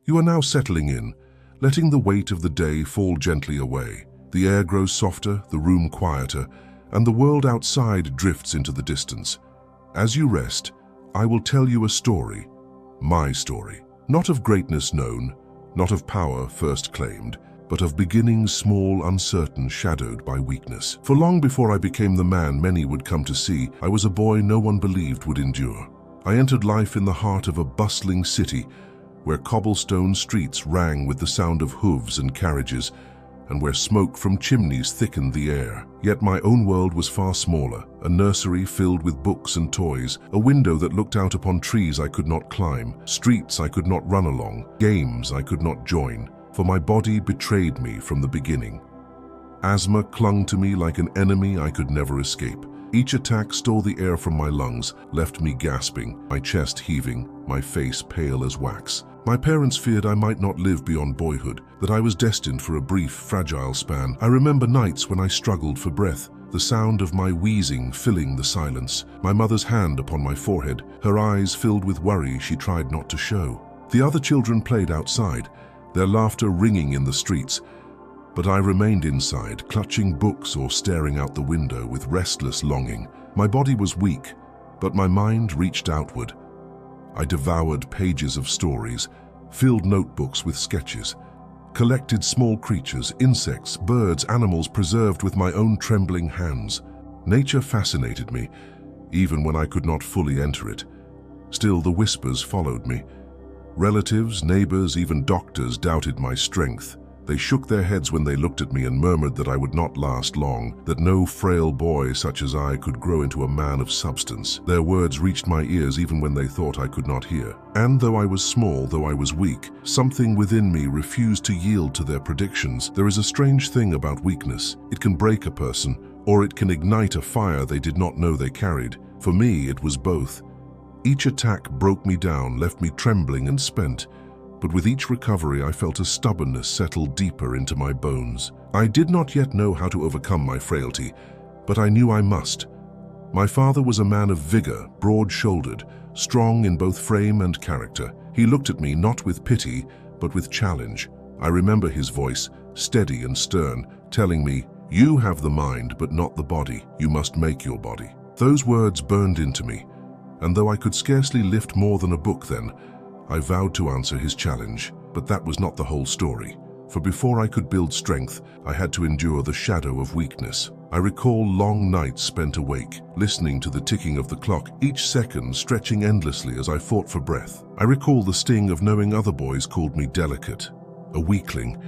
You are now settling in, letting the weight of the day fall gently away. The air grows softer, the room quieter, and the world outside drifts into the distance. As you rest, I will tell you a story, my story. Not of greatness known, not of power first claimed, but of beginnings small, uncertain, shadowed by weakness. For long before I became the man many would come to see, I was a boy no one believed would endure. I entered life in the heart of a bustling city, where cobblestone streets rang with the sound of hooves and carriages, and where smoke from chimneys thickened the air. Yet my own world was far smaller, a nursery filled with books and toys, a window that looked out upon trees I could not climb, streets I could not run along, games I could not join, for my body betrayed me from the beginning. Asthma clung to me like an enemy I could never escape. Each attack stole the air from my lungs, left me gasping, my chest heaving, my face pale as wax. My parents feared I might not live beyond boyhood, that I was destined for a brief, fragile span. I remember nights when I struggled for breath, the sound of my wheezing filling the silence, my mother's hand upon my forehead, her eyes filled with worry she tried not to show. The other children played outside, their laughter ringing in the streets, but I remained inside, clutching books or staring out the window with restless longing. My body was weak, but my mind reached outward. I devoured pages of stories, filled notebooks with sketches, collected small creatures, insects, birds, animals preserved with my own trembling hands. Nature fascinated me, even when I could not fully enter it. Still, the whispers followed me. Relatives, neighbors, even doctors doubted my strength. They shook their heads when they looked at me and murmured that I would not last long, that no frail boy such as I could grow into a man of substance. Their words reached my ears even when they thought I could not hear. And though I was small, though I was weak, something within me refused to yield to their predictions. There is a strange thing about weakness. It can break a person, or it can ignite a fire they did not know they carried. For me, it was both. Each attack broke me down, left me trembling and spent. But with each recovery, I felt a stubbornness settle deeper into my bones. I did not yet know how to overcome my frailty, but I knew I must. My father was a man of vigor, broad-shouldered, strong in both frame and character. He looked at me not with pity, but with challenge. I remember his voice, steady and stern, telling me, "You have the mind, but not the body. You must make your body." Those words burned into me, and though I could scarcely lift more than a book then, I vowed to answer his challenge. But that was not the whole story. For before I could build strength, I had to endure the shadow of weakness. I recall long nights spent awake, listening to the ticking of the clock, each second stretching endlessly as I fought for breath. I recall the sting of knowing other boys called me delicate, a weakling,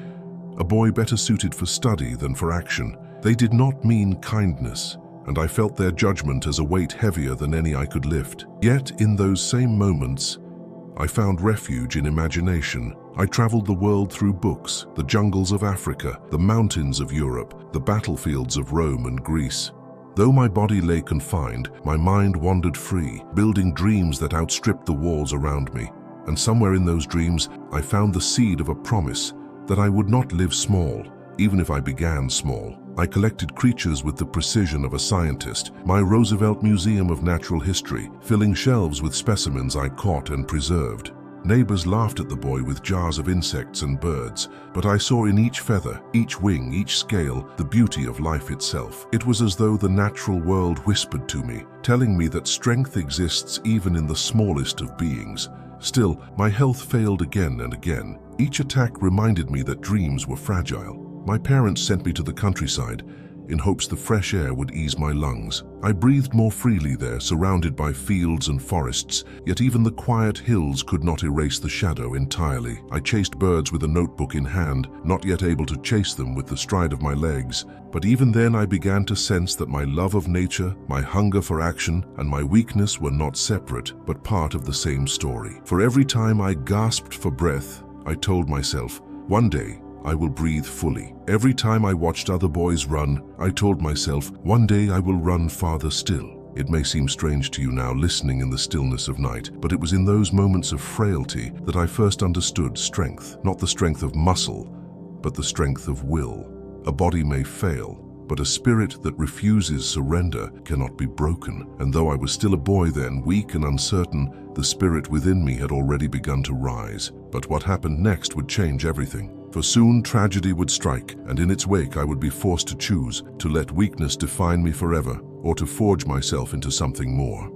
a boy better suited for study than for action. They did not mean kindness, and I felt their judgment as a weight heavier than any I could lift. Yet in those same moments, I found refuge in imagination. I traveled the world through books, the jungles of Africa, the mountains of Europe, the battlefields of Rome and Greece. Though my body lay confined, my mind wandered free, building dreams that outstripped the walls around me. And somewhere in those dreams, I found the seed of a promise that I would not live small, even if I began small. I collected creatures with the precision of a scientist, my Roosevelt Museum of Natural History, filling shelves with specimens I caught and preserved. Neighbors laughed at the boy with jars of insects and birds, but I saw in each feather, each wing, each scale, the beauty of life itself. It was as though the natural world whispered to me, telling me that strength exists even in the smallest of beings. Still, my health failed again and again. Each attack reminded me that dreams were fragile. My parents sent me to the countryside in hopes the fresh air would ease my lungs. I breathed more freely there, surrounded by fields and forests, yet even the quiet hills could not erase the shadow entirely. I chased birds with a notebook in hand, not yet able to chase them with the stride of my legs. But even then I began to sense that my love of nature, my hunger for action, and my weakness were not separate, but part of the same story. For every time I gasped for breath, I told myself, one day, I will breathe fully. Every time I watched other boys run, I told myself, one day I will run farther still. It may seem strange to you now, listening in the stillness of night, but it was in those moments of frailty that I first understood strength. Not the strength of muscle, but the strength of will. A body may fail, but a spirit that refuses surrender cannot be broken. And though I was still a boy then, weak and uncertain, the spirit within me had already begun to rise. But what happened next would change everything. For soon tragedy would strike, and in its wake I would be forced to choose, to let weakness define me forever, or to forge myself into something more.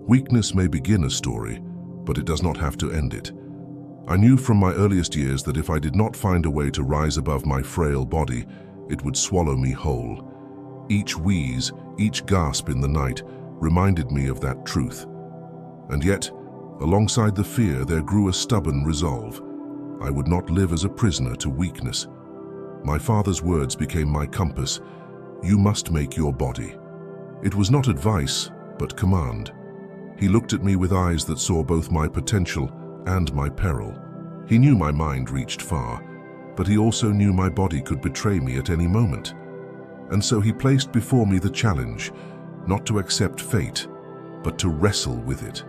Weakness may begin a story, but it does not have to end it. I knew from my earliest years that if I did not find a way to rise above my frail body, it would swallow me whole. Each wheeze, each gasp in the night reminded me of that truth. And yet, alongside the fear, there grew a stubborn resolve. I would not live as a prisoner to weakness. My father's words became my compass. You must make your body. It was not advice, but command. He looked at me with eyes that saw both my potential and my peril. He knew my mind reached far, but he also knew my body could betray me at any moment. And so he placed before me the challenge, not to accept fate, but to wrestle with it.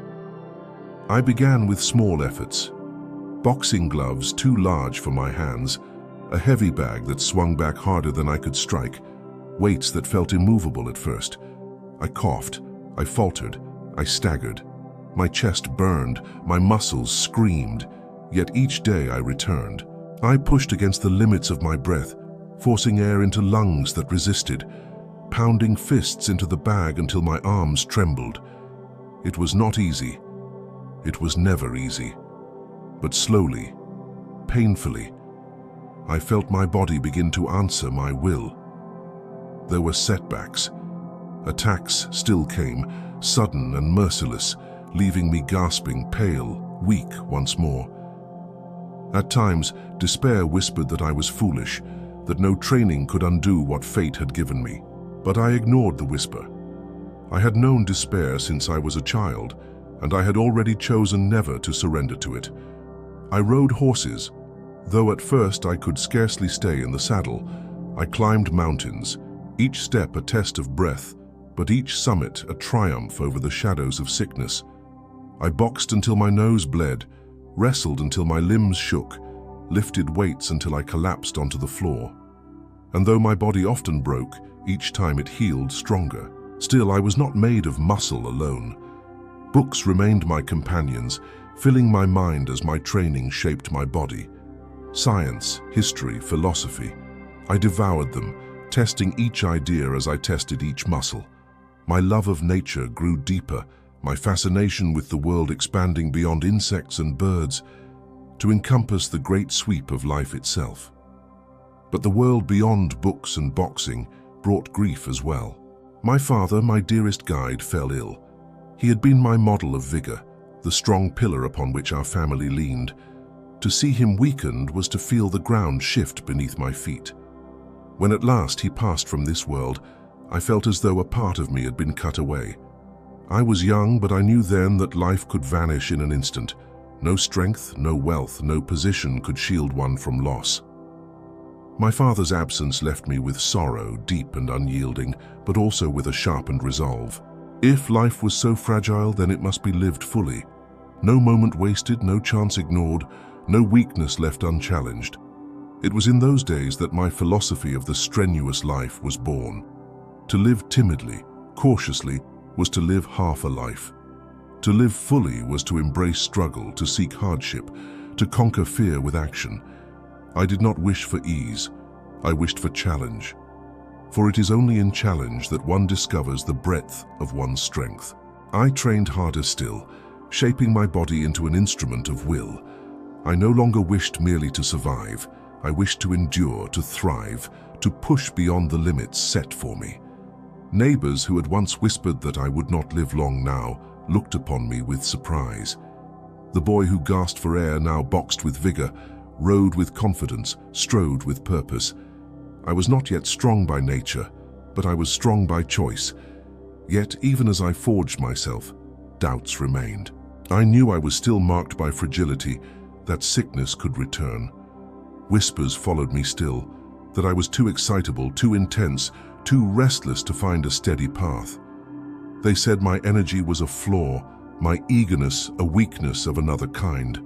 I began with small efforts. Boxing gloves too large for my hands, a heavy bag that swung back harder than I could strike, weights that felt immovable at first. I coughed, I faltered, I staggered. My chest burned, my muscles screamed, yet each day I returned. I pushed against the limits of my breath, forcing air into lungs that resisted, pounding fists into the bag until my arms trembled. It was not easy. It was never easy. But slowly, painfully, I felt my body begin to answer my will. There were setbacks. Attacks still came, sudden and merciless, leaving me gasping, pale, weak once more. At times, despair whispered that I was foolish, that no training could undo what fate had given me. But I ignored the whisper. I had known despair since I was a child, and I had already chosen never to surrender to it. I rode horses. Though at first I could scarcely stay in the saddle, I climbed mountains, each step a test of breath, but each summit a triumph over the shadows of sickness. I boxed until my nose bled, wrestled until my limbs shook, lifted weights until I collapsed onto the floor. And though my body often broke, each time it healed stronger. Still, I was not made of muscle alone. Books remained my companions, filling my mind as my training shaped my body. Science, history, philosophy. I devoured them, testing each idea as I tested each muscle. My love of nature grew deeper, my fascination with the world expanding beyond insects and birds to encompass the great sweep of life itself. But the world beyond books and boxing brought grief as well. My father, my dearest guide, fell ill. He had been my model of vigor, the strong pillar upon which our family leaned. To see him weakened was to feel the ground shift beneath my feet. When at last he passed from this world, I felt as though a part of me had been cut away. I was young, but I knew then that life could vanish in an instant. No strength, no wealth, no position could shield one from loss. My father's absence left me with sorrow, deep and unyielding, but also with a sharpened resolve. If life was so fragile, then it must be lived fully. No moment wasted, no chance ignored, no weakness left unchallenged. It was in those days that my philosophy of the strenuous life was born. To live timidly, cautiously, was to live half a life. To live fully was to embrace struggle, to seek hardship, to conquer fear with action. I did not wish for ease, I wished for challenge. For it is only in challenge that one discovers the breadth of one's strength. I trained harder still, shaping my body into an instrument of will. I no longer wished merely to survive. I wished to endure, to thrive, to push beyond the limits set for me. Neighbors who had once whispered that I would not live long now looked upon me with surprise. The boy who gasped for air now boxed with vigor, rode with confidence, strode with purpose. I was not yet strong by nature, but I was strong by choice. Yet, even as I forged myself, doubts remained. I knew I was still marked by fragility, that sickness could return. Whispers followed me still, that I was too excitable, too intense, too restless to find a steady path. They said my energy was a flaw, my eagerness a weakness of another kind.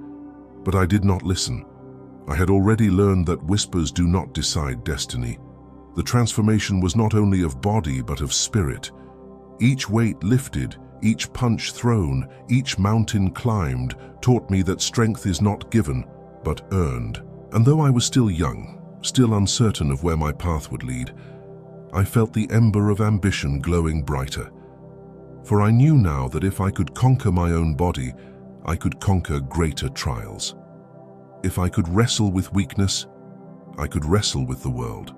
But I did not listen. I had already learned that whispers do not decide destiny. The transformation was not only of body but of spirit. Each weight lifted, each punch thrown, each mountain climbed taught me that strength is not given, but earned. And though I was still young, still uncertain of where my path would lead, I felt the ember of ambition glowing brighter. For I knew now that if I could conquer my own body, I could conquer greater trials. If I could wrestle with weakness, I could wrestle with the world.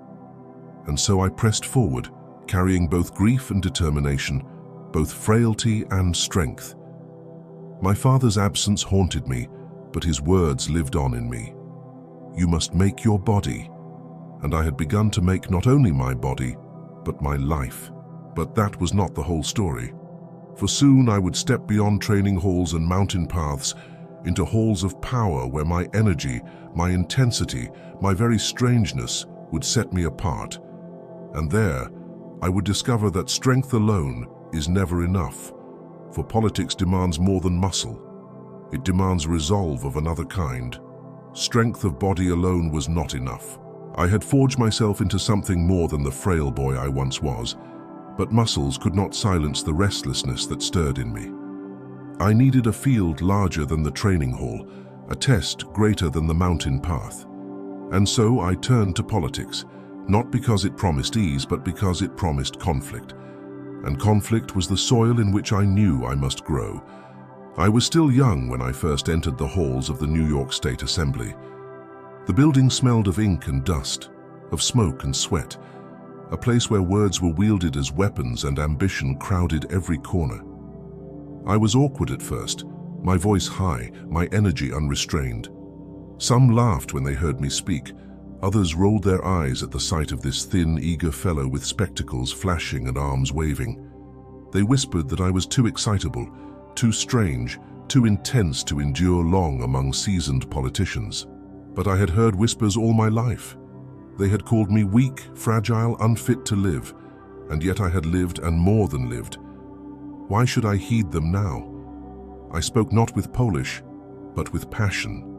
And so I pressed forward, carrying both grief and determination, both frailty and strength. My father's absence haunted me, but his words lived on in me. You must make your body. And I had begun to make not only my body, but my life. But that was not the whole story. For soon I would step beyond training halls and mountain paths into halls of power where my energy, my intensity, my very strangeness would set me apart. And there, I would discover that strength alone is never enough, for politics demands more than muscle. It demands resolve of another kind. Strength of body alone was not enough. I had forged myself into something more than the frail boy I once was, but muscles could not silence the restlessness that stirred in me. I needed a field larger than the training hall, a test greater than the mountain path. And so I turned to politics, not because it promised ease, but because it promised conflict. And conflict was the soil in which I knew I must grow. I was still young when I first entered the halls of the New York State Assembly. The building smelled of ink and dust, of smoke and sweat, a place where words were wielded as weapons and ambition crowded every corner. I was awkward at first, my voice high, my energy unrestrained. Some laughed when they heard me speak. Others rolled their eyes at the sight of this thin, eager fellow with spectacles flashing and arms waving. They whispered that I was too excitable, too strange, too intense to endure long among seasoned politicians. But I had heard whispers all my life. They had called me weak, fragile, unfit to live, and yet I had lived and more than lived. Why should I heed them now? I spoke not with polish, but with passion.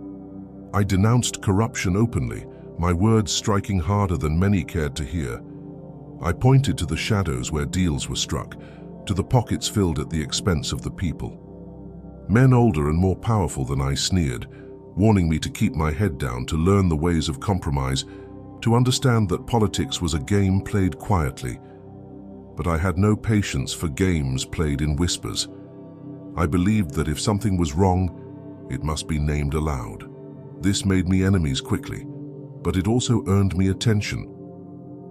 I denounced corruption openly, my words striking harder than many cared to hear. I pointed to the shadows where deals were struck, to the pockets filled at the expense of the people. Men older and more powerful than I sneered, warning me to keep my head down, to learn the ways of compromise, to understand that politics was a game played quietly. But I had no patience for games played in whispers. I believed that if something was wrong, it must be named aloud. This made me enemies quickly, but it also earned me attention.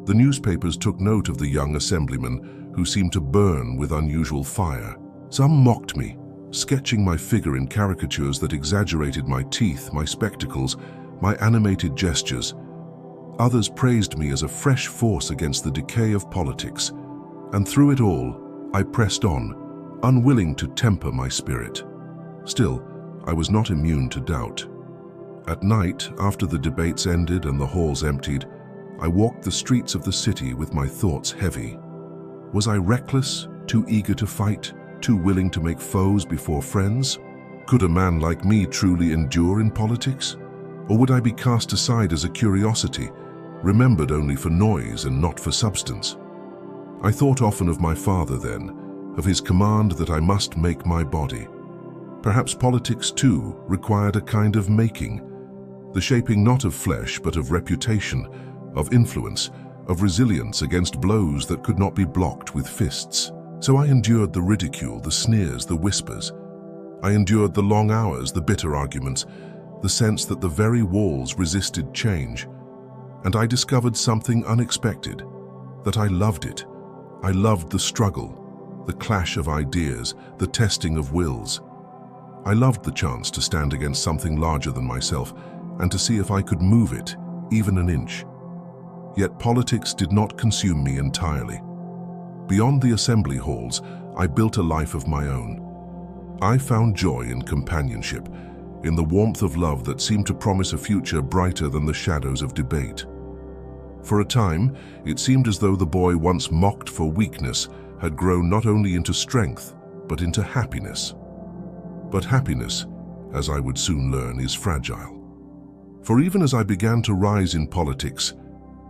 The newspapers took note of the young assemblyman who seemed to burn with unusual fire. Some mocked me, sketching my figure in caricatures that exaggerated my teeth, my spectacles, my animated gestures. Others praised me as a fresh force against the decay of politics. And through it all, I pressed on, unwilling to temper my spirit. Still, I was not immune to doubt. At night, after the debates ended and the halls emptied, I walked the streets of the city with my thoughts heavy. Was I reckless, too eager to fight, too willing to make foes before friends? Could a man like me truly endure in politics? Or would I be cast aside as a curiosity, remembered only for noise and not for substance? I thought often of my father then, of his command that I must make my body. Perhaps politics too required a kind of making, the shaping not of flesh but of reputation, of influence, of resilience against blows that could not be blocked with fists. So I endured the ridicule, the sneers, the whispers. I endured the long hours, the bitter arguments, the sense that the very walls resisted change. And I discovered something unexpected, that I loved it. I loved the struggle, the clash of ideas, the testing of wills. I loved the chance to stand against something larger than myself and to see if I could move it, even an inch. Yet politics did not consume me entirely. Beyond the assembly halls, I built a life of my own. I found joy in companionship, in the warmth of love that seemed to promise a future brighter than the shadows of debate. For a time, it seemed as though the boy once mocked for weakness had grown not only into strength, but into happiness. But happiness, as I would soon learn, is fragile. For even as I began to rise in politics,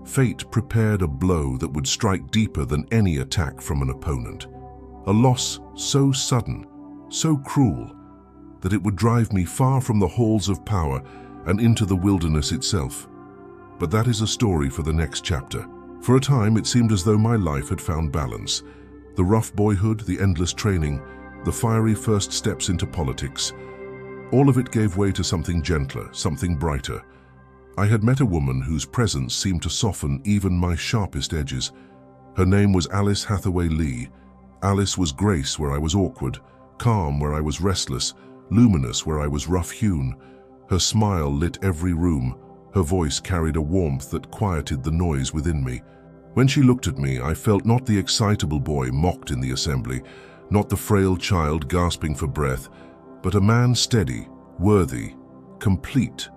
Fate prepared a blow that would strike deeper than any attack from an opponent. A loss so sudden, so cruel, that it would drive me far from the halls of power and into the wilderness itself. But that is a story for the next chapter. For a time, it seemed as though my life had found balance. The rough boyhood, the endless training, the fiery first steps into politics, all of it gave way to something gentler, something brighter. I had met a woman whose presence seemed to soften even my sharpest edges. Her name was Alice Hathaway Lee. Alice was grace where I was awkward, calm where I was restless, luminous where I was rough-hewn. Her smile lit every room. Her voice carried a warmth that quieted the noise within me. When she looked at me, I felt not the excitable boy mocked in the assembly, not the frail child gasping for breath, but a man steady, worthy, complete.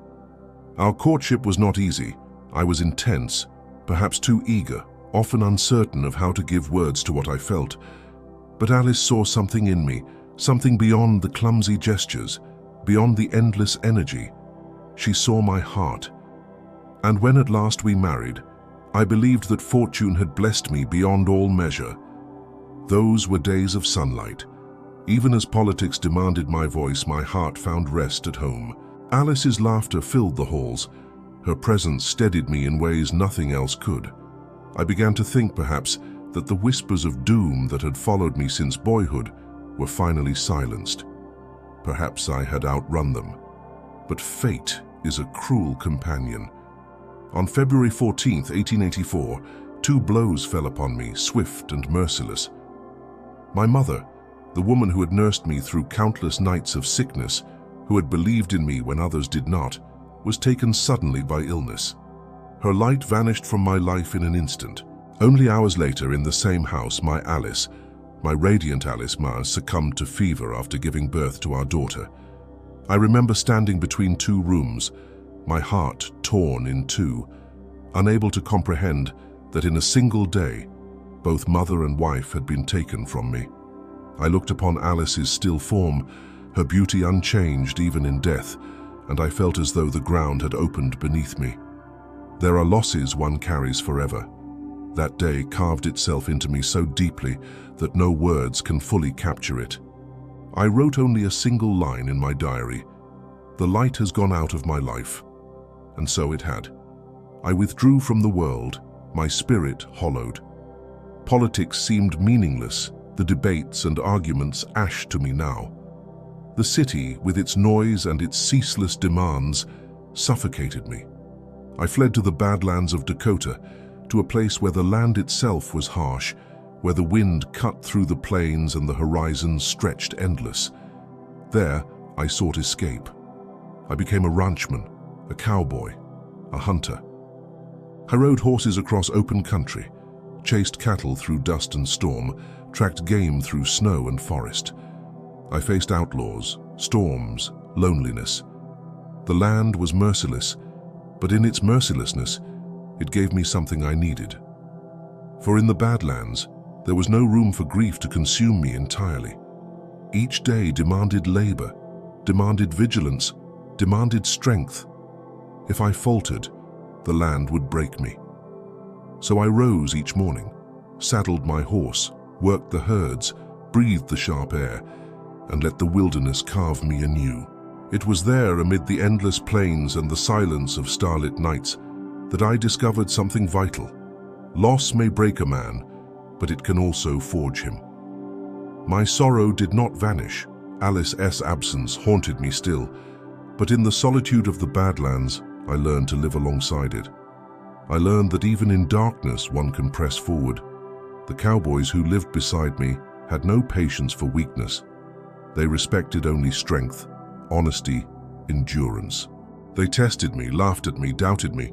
Our courtship was not easy. I was intense, perhaps too eager, often uncertain of how to give words to what I felt. But Alice saw something in me, something beyond the clumsy gestures, beyond the endless energy. She saw my heart. And when at last we married, I believed that fortune had blessed me beyond all measure. Those were days of sunlight. Even as politics demanded my voice, my heart found rest at home. Alice's laughter filled the halls. Her presence steadied me in ways nothing else could. I began to think, perhaps, that the whispers of doom that had followed me since boyhood were finally silenced. Perhaps I had outrun them. But fate is a cruel companion. On February 14th, 1884, two blows fell upon me, swift and merciless. My mother, the woman who had nursed me through countless nights of sickness, who had believed in me when others did not, was taken suddenly by illness. Her light vanished from my life in an instant. Only hours later, in the same house, my Alice, my radiant Alice Mars, succumbed to fever after giving birth to our daughter. I remember standing between two rooms, my heart torn in two, unable to comprehend that in a single day, both mother and wife had been taken from me. I looked upon Alice's still form, her beauty unchanged even in death, and I felt as though the ground had opened beneath me. There are losses one carries forever. That day carved itself into me so deeply that no words can fully capture it. I wrote only a single line in my diary: "The light has gone out of my life." And so it had. I withdrew from the world, my spirit hollowed. Politics seemed meaningless, the debates and arguments ash to me now. The city, with its noise and its ceaseless demands, suffocated me. I fled to the Badlands of Dakota, to a place where the land itself was harsh, where the wind cut through the plains and the horizon stretched endless. There, I sought escape. I became a ranchman, a cowboy, a hunter. I rode horses across open country, chased cattle through dust and storm, tracked game through snow and forest. I faced outlaws, storms, loneliness. The land was merciless, but in its mercilessness, it gave me something I needed. For in the Badlands, there was no room for grief to consume me entirely. Each day demanded labor, demanded vigilance, demanded strength. If I faltered, the land would break me. So I rose each morning, saddled my horse, worked the herds, breathed the sharp air, and let the wilderness carve me anew. It was there, amid the endless plains and the silence of starlit nights, that I discovered something vital. Loss may break a man, but it can also forge him. My sorrow did not vanish. Alice's absence haunted me still, but in the solitude of the Badlands, I learned to live alongside it. I learned that even in darkness one can press forward. The cowboys who lived beside me had no patience for weakness. They respected only strength, honesty, endurance. They tested me, laughed at me, doubted me,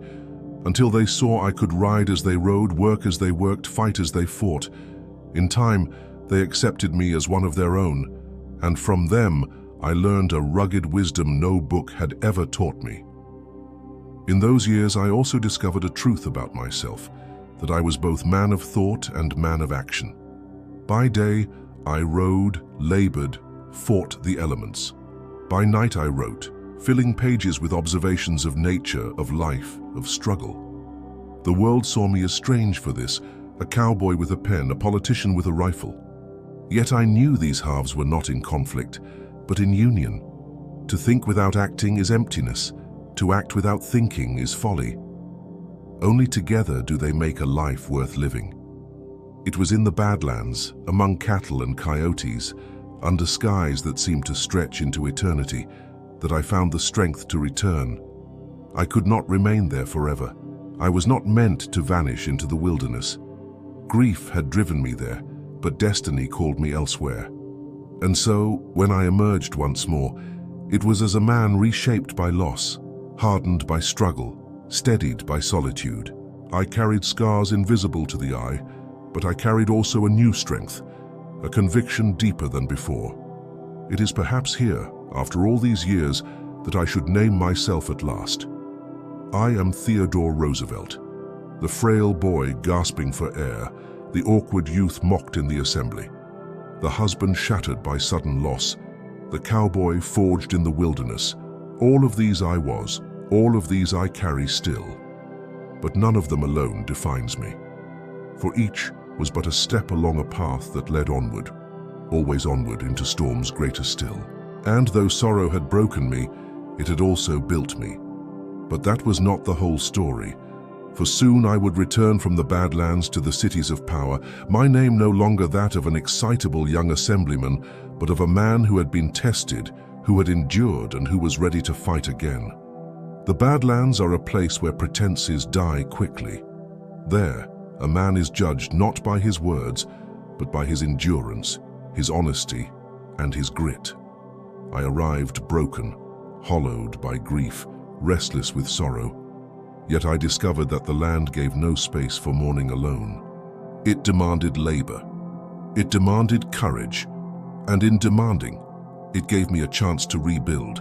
until they saw I could ride as they rode, work as they worked, fight as they fought. In time, they accepted me as one of their own, and from them I learned a rugged wisdom no book had ever taught me. In those years, I also discovered a truth about myself, that I was both man of thought and man of action. By day, I rode, labored, fought the elements. By night I wrote, filling pages with observations of nature, of life, of struggle. The world saw me as strange for this, a cowboy with a pen, a politician with a rifle. Yet I knew these halves were not in conflict, but in union. To think without acting is emptiness. To act without thinking is folly. Only together do they make a life worth living. It was in the Badlands, among cattle and coyotes, under skies that seemed to stretch into eternity, that I found the strength to return. I could not remain there forever. I was not meant to vanish into the wilderness. Grief had driven me there, but destiny called me elsewhere. And so, when I emerged once more, it was as a man reshaped by loss, hardened by struggle, steadied by solitude. I carried scars invisible to the eye, but I carried also a new strength, a conviction deeper than before. It is perhaps here, after all these years, that I should name myself at last. I am Theodore Roosevelt, the frail boy gasping for air, the awkward youth mocked in the assembly, the husband shattered by sudden loss, the cowboy forged in the wilderness. All of these I was, all of these I carry still. But none of them alone defines me. For each was but a step along a path that led onward, always onward into storms greater still. And though sorrow had broken me, it had also built me. But that was not the whole story. For soon I would return from the Badlands to the cities of power, my name no longer that of an excitable young assemblyman, but of a man who had been tested, who had endured, and who was ready to fight again. The Badlands are a place where pretenses die quickly. There, a man is judged not by his words, but by his endurance, his honesty, and his grit. I arrived broken, hollowed by grief, restless with sorrow. Yet I discovered that the land gave no space for mourning alone. It demanded labor. It demanded courage. And in demanding, it gave me a chance to rebuild.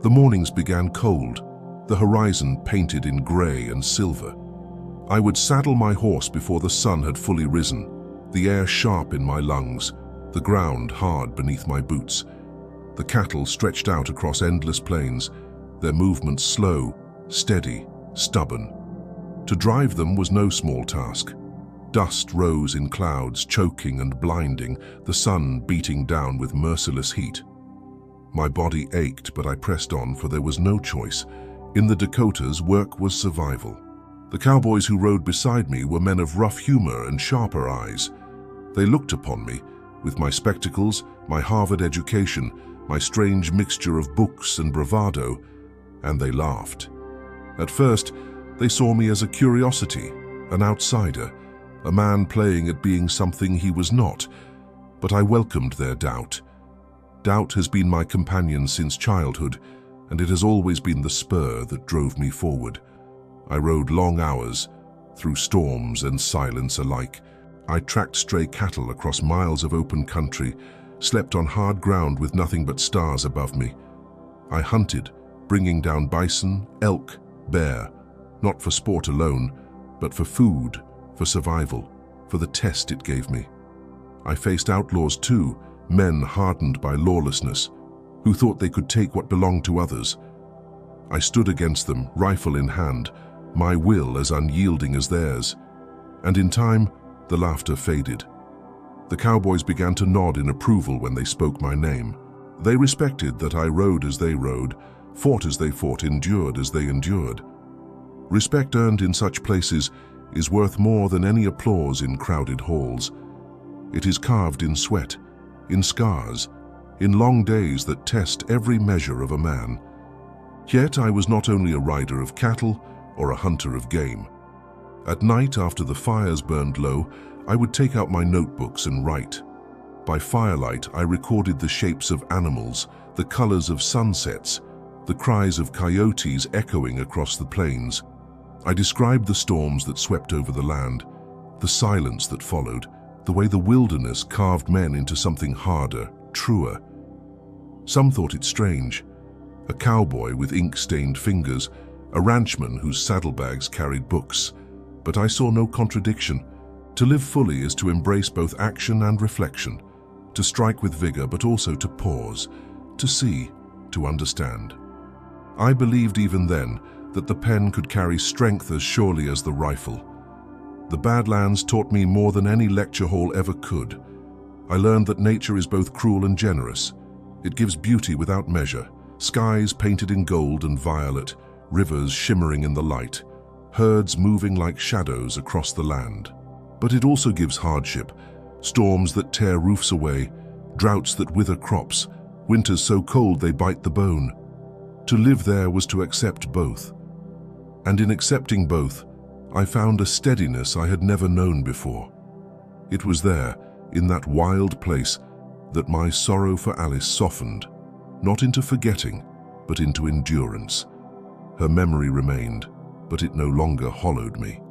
The mornings began cold, the horizon painted in gray and silver. I would saddle my horse before the sun had fully risen, the air sharp in my lungs, the ground hard beneath my boots. The cattle stretched out across endless plains, their movements slow, steady, stubborn. To drive them was no small task. Dust rose in clouds, choking and blinding, the sun beating down with merciless heat. My body ached, but I pressed on, for there was no choice. In the Dakotas, work was survival. The cowboys who rode beside me were men of rough humor and sharper eyes. They looked upon me, with my spectacles, my Harvard education, my strange mixture of books and bravado, and they laughed. At first, they saw me as a curiosity, an outsider, a man playing at being something he was not, but I welcomed their doubt. Doubt has been my companion since childhood, and it has always been the spur that drove me forward. I rode long hours, through storms and silence alike. I tracked stray cattle across miles of open country, slept on hard ground with nothing but stars above me. I hunted, bringing down bison, elk, bear, not for sport alone, but for food, for survival, for the test it gave me. I faced outlaws too, men hardened by lawlessness, who thought they could take what belonged to others. I stood against them, rifle in hand, my will as unyielding as theirs. And in time, the laughter faded. The cowboys began to nod in approval when they spoke my name. They respected that I rode as they rode, fought as they fought, endured as they endured. Respect earned in such places is worth more than any applause in crowded halls. It is carved in sweat, in scars, in long days that test every measure of a man. Yet I was not only a rider of cattle or a hunter of game. At night, after the fires burned low, I would take out my notebooks and write. By firelight, I recorded the shapes of animals, the colors of sunsets, the cries of coyotes echoing across the plains. I described the storms that swept over the land, the silence that followed, the way the wilderness carved men into something harder, truer. Some thought it strange. A cowboy with ink-stained fingers, a ranchman whose saddlebags carried books. But I saw no contradiction. To live fully is to embrace both action and reflection, to strike with vigor, but also to pause, to see, to understand. I believed even then that the pen could carry strength as surely as the rifle. The Badlands taught me more than any lecture hall ever could. I learned that nature is both cruel and generous. It gives beauty without measure, skies painted in gold and violet, rivers shimmering in the light, herds moving like shadows across the land. But it also gives hardship, storms that tear roofs away, droughts that wither crops, winters so cold they bite the bone. To live there was to accept both. And in accepting both, I found a steadiness I had never known before. It was there, in that wild place, that my sorrow for Alice softened, not into forgetting, but into endurance. Her memory remained, but it no longer hollowed me.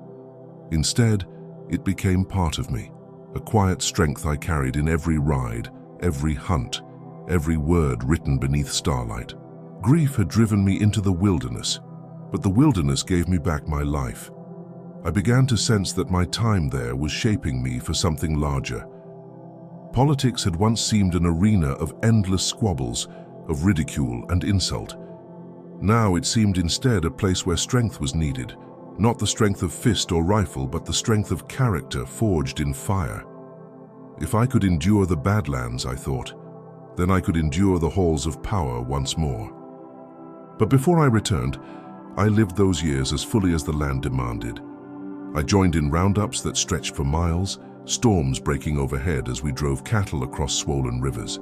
Instead, it became part of me, a quiet strength I carried in every ride, every hunt, every word written beneath starlight. Grief had driven me into the wilderness, but the wilderness gave me back my life. I began to sense that my time there was shaping me for something larger. Politics had once seemed an arena of endless squabbles, of ridicule and insult. Now it seemed instead a place where strength was needed, not the strength of fist or rifle, but the strength of character forged in fire. If I could endure the Badlands, I thought, then I could endure the halls of power once more. But before I returned, I lived those years as fully as the land demanded. I joined in roundups that stretched for miles, storms breaking overhead as we drove cattle across swollen rivers.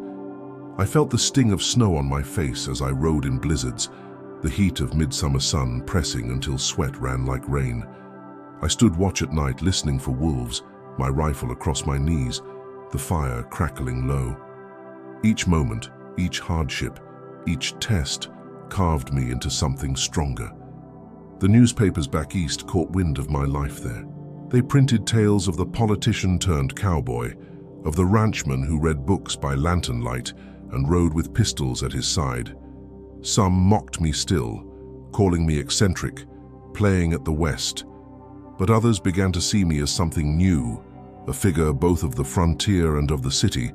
I felt the sting of snow on my face as I rode in blizzards, the heat of midsummer sun pressing until sweat ran like rain. I stood watch at night listening for wolves, my rifle across my knees, the fire crackling low. Each moment, each hardship, each test carved me into something stronger. The newspapers back east caught wind of my life there. They printed tales of the politician turned cowboy, of the ranchman who read books by lantern light and rode with pistols at his side. Some mocked me still, calling me eccentric, playing at the West. But others began to see me as something new, a figure both of the frontier and of the city,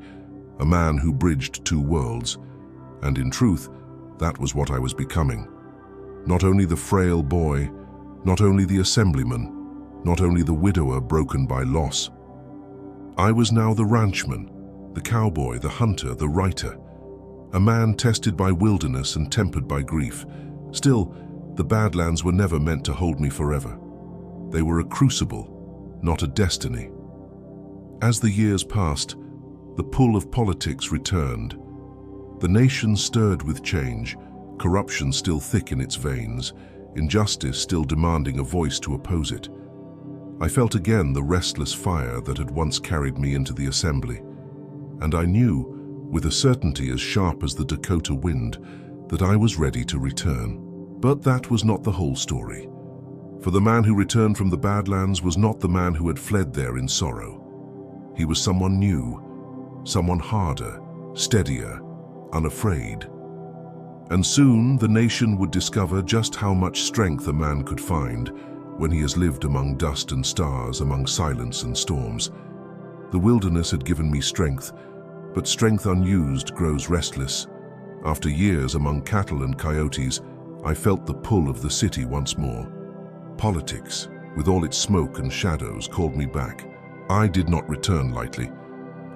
a man who bridged two worlds. And in truth, that was what I was becoming. Not only the frail boy, not only the assemblyman, not only the widower broken by loss. I was now the ranchman, the cowboy, the hunter, the writer, a man tested by wilderness and tempered by grief. Still, the Badlands were never meant to hold me forever. They were a crucible, not a destiny. As the years passed, the pull of politics returned. The nation stirred with change, corruption still thick in its veins, injustice still demanding a voice to oppose it. I felt again the restless fire that had once carried me into the assembly, and I knew, with a certainty as sharp as the Dakota wind, that I was ready to return. But that was not the whole story. For the man who returned from the Badlands was not the man who had fled there in sorrow. He was someone new, someone harder, steadier, unafraid. And soon the nation would discover just how much strength a man could find when he has lived among dust and stars, among silence and storms. The wilderness had given me strength, but strength unused grows restless. After years among cattle and coyotes, I felt the pull of the city once more. Politics, with all its smoke and shadows, called me back. I did not return lightly.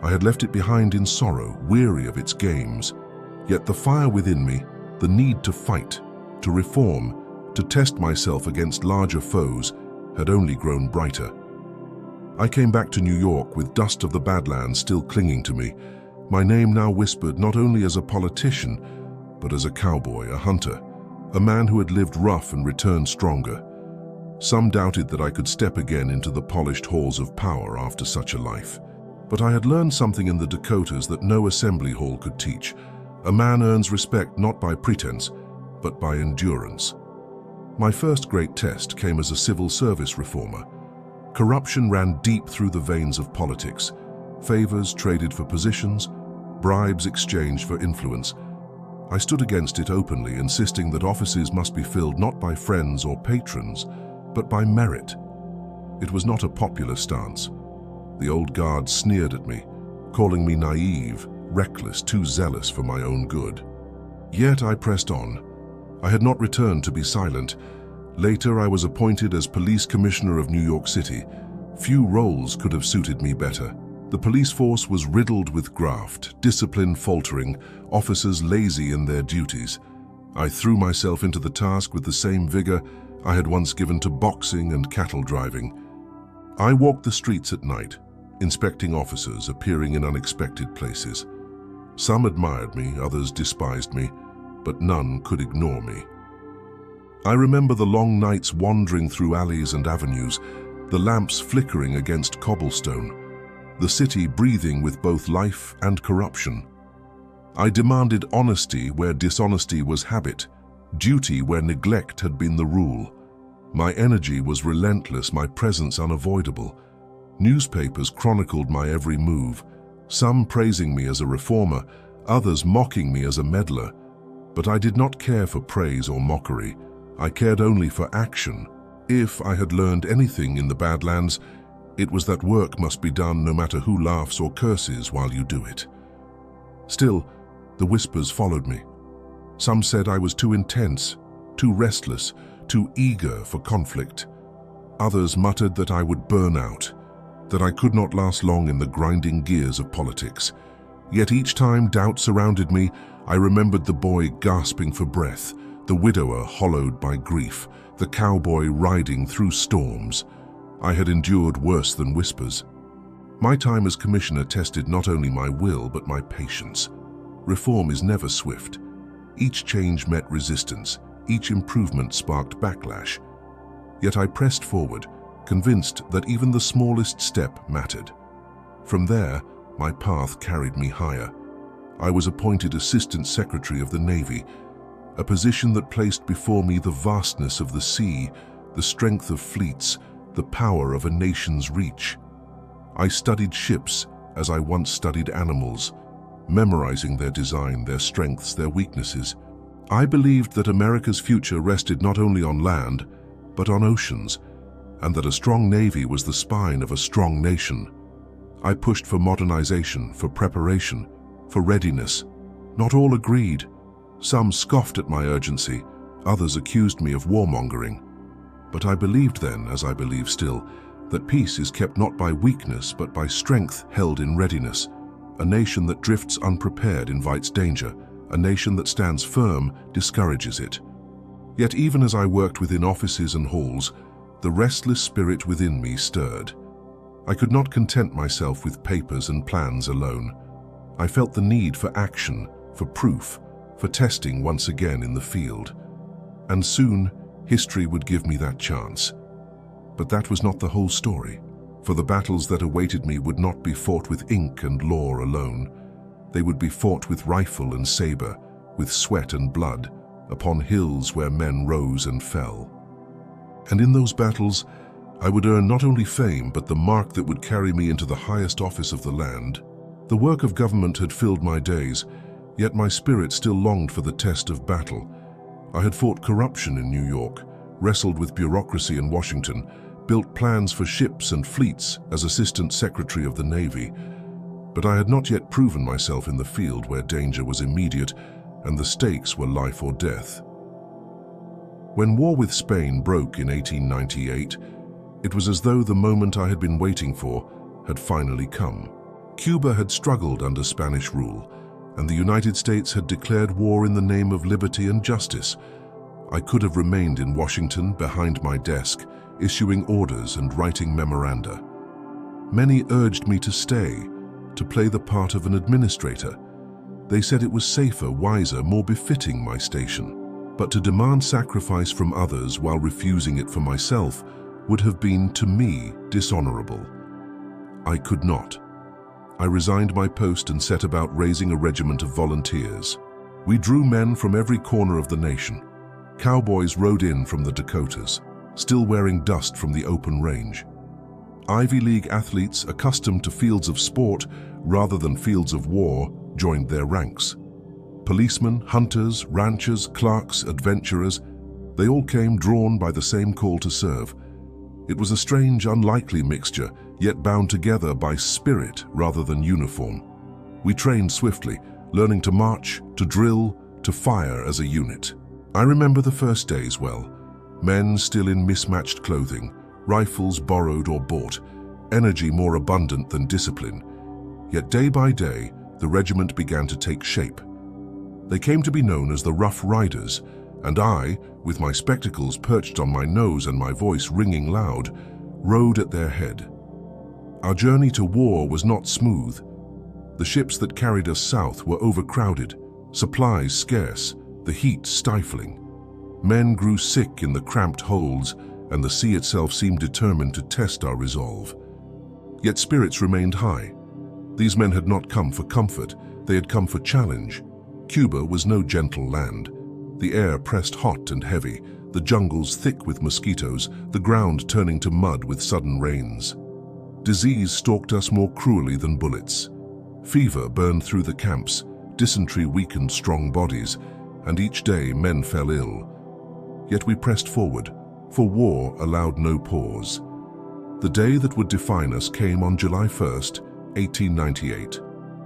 I had left it behind in sorrow, weary of its games. Yet the fire within me, the need to fight, to reform, to test myself against larger foes, had only grown brighter. I came back to New York with dust of the Badlands still clinging to me, my name now whispered not only as a politician, but as a cowboy, a hunter, a man who had lived rough and returned stronger. Some doubted that I could step again into the polished halls of power after such a life. But I had learned something in the Dakotas that no assembly hall could teach. A man earns respect not by pretense, but by endurance. My first great test came as a civil service reformer. Corruption ran deep through the veins of politics. Favors traded for positions, bribes exchanged for influence. I stood against it openly, insisting that offices must be filled not by friends or patrons, but by merit. It was not a popular stance. The old guard sneered at me, calling me naive, reckless, too zealous for my own good. Yet I pressed on. I had not returned to be silent. Later, I was appointed as police commissioner of New York City. Few roles could have suited me better. The police force was riddled with graft, discipline faltering, officers lazy in their duties. I threw myself into the task with the same vigor I had once given to boxing and cattle driving. I walked the streets at night, inspecting officers appearing in unexpected places. Some admired me, others despised me, but none could ignore me. I remember the long nights wandering through alleys and avenues, the lamps flickering against cobblestone, the city breathing with both life and corruption. I demanded honesty where dishonesty was habit, duty where neglect had been the rule. My energy was relentless, my presence unavoidable. Newspapers chronicled my every move, some praising me as a reformer, others mocking me as a meddler. But I did not care for praise or mockery. I cared only for action. If I had learned anything in the Badlands, it was that work must be done no matter who laughs or curses while you do it. Still, the whispers followed me. Some said I was too intense, too restless, too eager for conflict. Others muttered that I would burn out, that I could not last long in the grinding gears of politics. Yet each time doubt surrounded me, I remembered the boy gasping for breath, the widower hollowed by grief, the cowboy riding through storms. I had endured worse than whispers. My time as commissioner tested not only my will but my patience. Reform is never swift. Each change met resistance, each improvement sparked backlash. Yet I pressed forward, convinced that even the smallest step mattered. From there, my path carried me higher. I was appointed Assistant Secretary of the Navy, a position that placed before me the vastness of the sea, the strength of fleets, the power of a nation's reach. I studied ships as I once studied animals, memorizing their design, their strengths, their weaknesses. I believed that America's future rested not only on land, but on oceans, and that a strong navy was the spine of a strong nation. I pushed for modernization, for preparation, for readiness. Not all agreed. Some scoffed at my urgency, others accused me of warmongering. But I believed then, as I believe still, that peace is kept not by weakness but by strength held in readiness. A nation that drifts unprepared invites danger. A nation that stands firm discourages it. Yet even as I worked within offices and halls, the restless spirit within me stirred. I could not content myself with papers and plans alone. I felt the need for action, for proof, for testing once again in the field. And soon, history would give me that chance. But that was not the whole story, for the battles that awaited me would not be fought with ink and law alone. They would be fought with rifle and saber, with sweat and blood, upon hills where men rose and fell. And in those battles, I would earn not only fame, but the mark that would carry me into the highest office of the land. The work of government had filled my days, yet my spirit still longed for the test of battle. I had fought corruption in New York, wrestled with bureaucracy in Washington, built plans for ships and fleets as Assistant Secretary of the Navy. But I had not yet proven myself in the field where danger was immediate and the stakes were life or death. When war with Spain broke in 1898, it was as though the moment I had been waiting for had finally come. Cuba had struggled under Spanish rule, and the United States had declared war in the name of liberty and justice. I could have remained in Washington behind my desk, issuing orders and writing memoranda. Many urged me to stay, to play the part of an administrator. They said it was safer, wiser, more befitting my station. But to demand sacrifice from others while refusing it for myself would have been, to me, dishonorable. I could not. I resigned my post and set about raising a regiment of volunteers. We drew men from every corner of the nation. Cowboys rode in from the Dakotas, still wearing dust from the open range. Ivy League athletes accustomed to fields of sport rather than fields of war joined their ranks. Policemen, hunters, ranchers, clerks, adventurers, they all came drawn by the same call to serve. It was a strange, unlikely mixture, yet bound together by spirit rather than uniform. We trained swiftly, learning to march, to drill, to fire as a unit. I remember the first days well. Men still in mismatched clothing, rifles borrowed or bought, energy more abundant than discipline. Yet day by day, the regiment began to take shape. They came to be known as the Rough Riders, and I, with my spectacles perched on my nose and my voice ringing loud, rode at their head. Our journey to war was not smooth. The ships that carried us south were overcrowded, supplies scarce, the heat stifling. Men grew sick in the cramped holds, and the sea itself seemed determined to test our resolve. Yet spirits remained high. These men had not come for comfort, they had come for challenge. Cuba was no gentle land. The air pressed hot and heavy, the jungles thick with mosquitoes, the ground turning to mud with sudden rains. Disease stalked us more cruelly than bullets. Fever burned through the camps, dysentery weakened strong bodies, and each day men fell ill. Yet we pressed forward, for war allowed no pause. The day that would define us came on July 1st, 1898.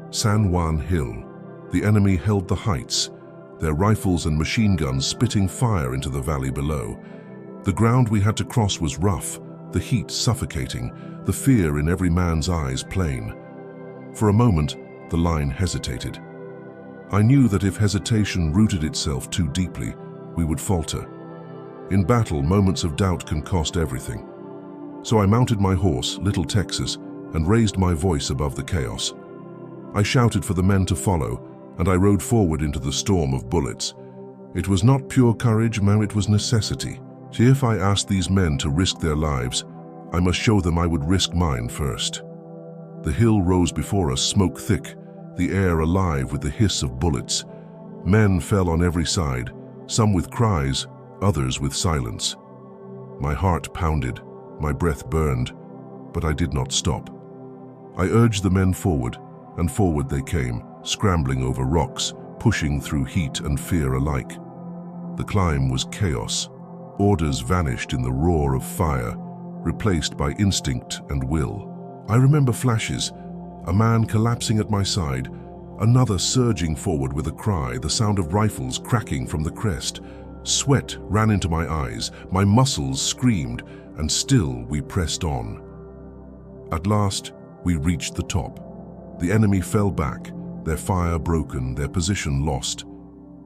San Juan Hill. The enemy held the heights, their rifles and machine guns spitting fire into the valley below. The ground we had to cross was rough, the heat suffocating, the fear in every man's eyes plain. For a moment, the line hesitated. I knew that if hesitation rooted itself too deeply, we would falter. In battle, moments of doubt can cost everything. So I mounted my horse, Little Texas, and raised my voice above the chaos. I shouted for the men to follow, and I rode forward into the storm of bullets. It was not pure courage, man, it was necessity. See, if I asked these men to risk their lives, I must show them I would risk mine first. The hill rose before us, smoke thick, the air alive with the hiss of bullets. Men fell on every side, some with cries, others with silence. My heart pounded, my breath burned, but I did not stop. I urged the men forward, and forward they came, scrambling over rocks, pushing through heat and fear alike. The climb was chaos. Orders vanished in the roar of fire, replaced by instinct and will. I remember flashes, a man collapsing at my side, another surging forward with a cry, the sound of rifles cracking from the crest. Sweat ran into my eyes, my muscles screamed, and still we pressed on. At last, we reached the top. The enemy fell back, their fire broken, their position lost.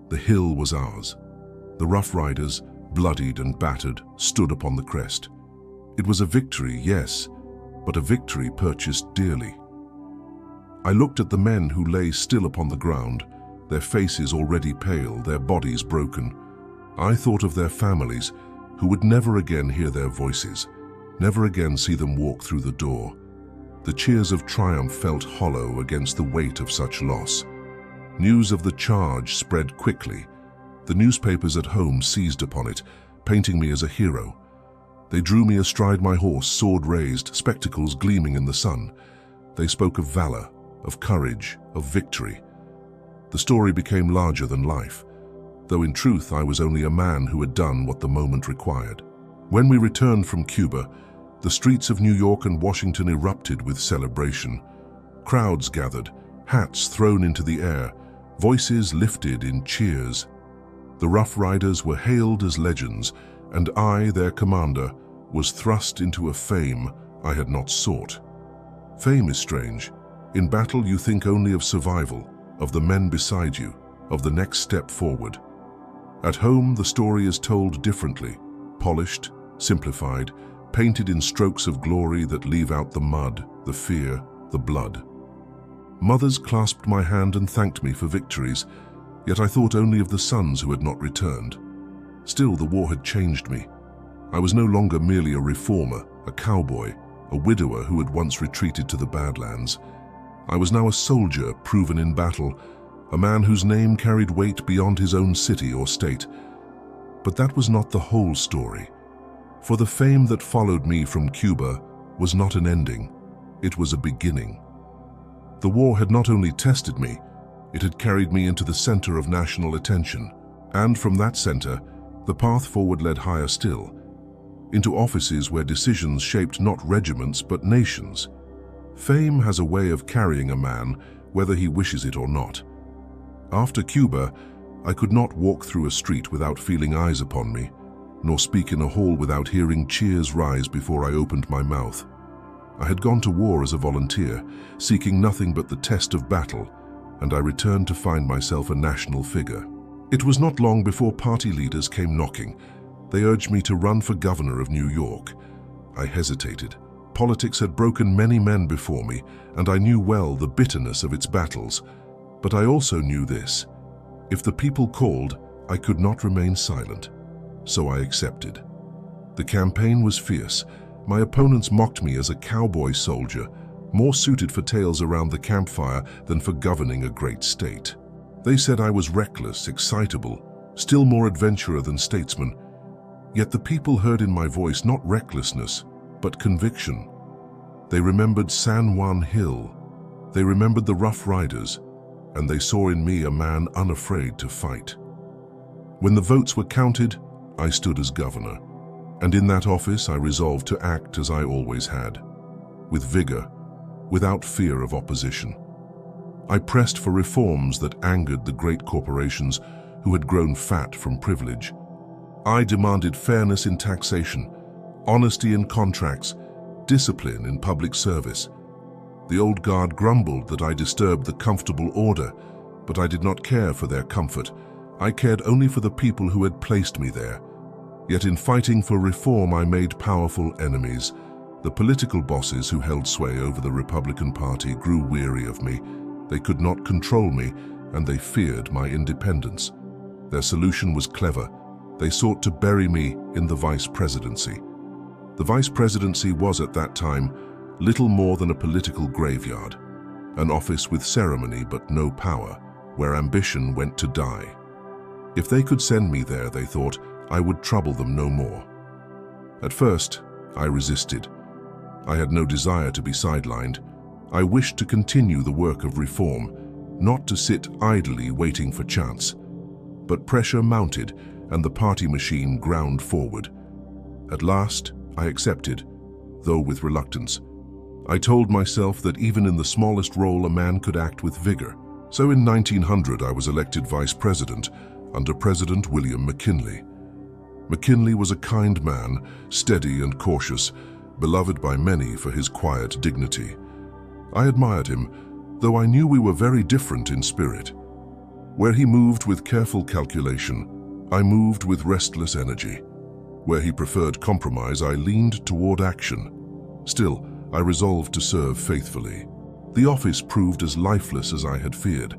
The hill was ours. The Rough Riders, bloodied and battered, stood upon the crest. It was a victory, yes, but a victory purchased dearly. I looked at the men who lay still upon the ground, their faces already pale, their bodies broken. I thought of their families, who would never again hear their voices, never again see them walk through the door. The cheers of triumph felt hollow against the weight of such loss. News of the charge spread quickly. The newspapers at home seized upon it, painting me as a hero. They drew me astride my horse, sword raised, spectacles gleaming in the sun. They spoke of valor, of courage, of victory. The story became larger than life, though in truth I was only a man who had done what the moment required. When we returned from Cuba, the streets of New York and Washington erupted with celebration. Crowds gathered, hats thrown into the air, voices lifted in cheers. The Rough Riders were hailed as legends, and I, their commander, was thrust into a fame I had not sought. Fame is strange. In battle you think only of survival, of the men beside you, of the next step forward. At home the story is told differently, polished, simplified, painted in strokes of glory that leave out the mud, the fear, the blood. Mothers clasped my hand and thanked me for victories, yet I thought only of the sons who had not returned. Still, the war had changed me. I was no longer merely a reformer, a cowboy, a widower who had once retreated to the Badlands. I was now a soldier proven in battle, a man whose name carried weight beyond his own city or state. But that was not the whole story. For the fame that followed me from Cuba was not an ending, it was a beginning. The war had not only tested me, it had carried me into the center of national attention, and from that center, the path forward led higher still, into offices where decisions shaped not regiments but nations. Fame has a way of carrying a man, whether he wishes it or not. After Cuba, I could not walk through a street without feeling eyes upon me. nor speak in a hall without hearing cheers rise before I opened my mouth. I had gone to war as a volunteer, seeking nothing but the test of battle, and I returned to find myself a national figure. It was not long before party leaders came knocking. They urged me to run for governor of New York. I hesitated. Politics had broken many men before me, and I knew well the bitterness of its battles. But I also knew this: if the people called, I could not remain silent. So I accepted. The campaign was fierce. My opponents mocked me as a cowboy soldier, more suited for tales around the campfire than for governing a great state. They said I was reckless, excitable, still more adventurer than statesman. Yet the people heard in my voice not recklessness, but conviction. They remembered San Juan Hill. They remembered the Rough Riders, and they saw in me a man unafraid to fight. When the votes were counted, I stood as governor, and in that office I resolved to act as I always had, with vigor, without fear of opposition. I pressed for reforms that angered the great corporations who had grown fat from privilege. I demanded fairness in taxation, honesty in contracts, discipline in public service. The old guard grumbled that I disturbed the comfortable order, but I did not care for their comfort. I cared only for the people who had placed me there. Yet in fighting for reform, I made powerful enemies. The political bosses who held sway over the Republican Party grew weary of me. They could not control me, and they feared my independence. Their solution was clever. They sought to bury me in the vice presidency. The vice presidency was at that time little more than a political graveyard, an office with ceremony but no power, where ambition went to die. If they could send me there, they thought, I would trouble them no more. At first, I resisted. I had no desire to be sidelined. I wished to continue the work of reform, not to sit idly waiting for chance. But pressure mounted, and the party machine ground forward. At last, I accepted, though with reluctance. I told myself that even in the smallest role, a man could act with vigor. So in 1900, I was elected vice president under President William McKinley. McKinley was a kind man, steady and cautious, beloved by many for his quiet dignity. I admired him, though I knew we were very different in spirit. Where he moved with careful calculation, I moved with restless energy. Where he preferred compromise, I leaned toward action. Still, I resolved to serve faithfully. The office proved as lifeless as I had feared.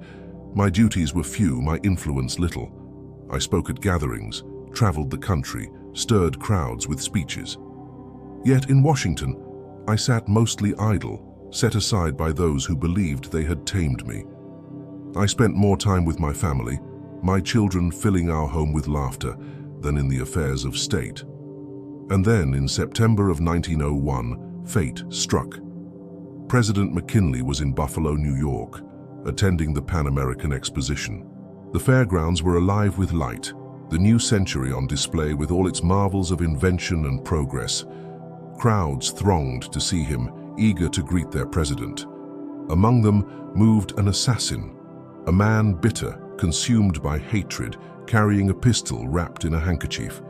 My duties were few, my influence little. I spoke at gatherings, traveled the country, stirred crowds with speeches. Yet in Washington, I sat mostly idle, set aside by those who believed they had tamed me. I spent more time with my family, my children filling our home with laughter, than in the affairs of state. And then, in September of 1901, fate struck. President McKinley was in Buffalo, New York, attending the Pan American Exposition. The fairgrounds were alive with light, the new century on display with all its marvels of invention and progress. Crowds thronged to see him, eager to greet their president. Among them moved an assassin, a man bitter, consumed by hatred, carrying a pistol wrapped in a handkerchief.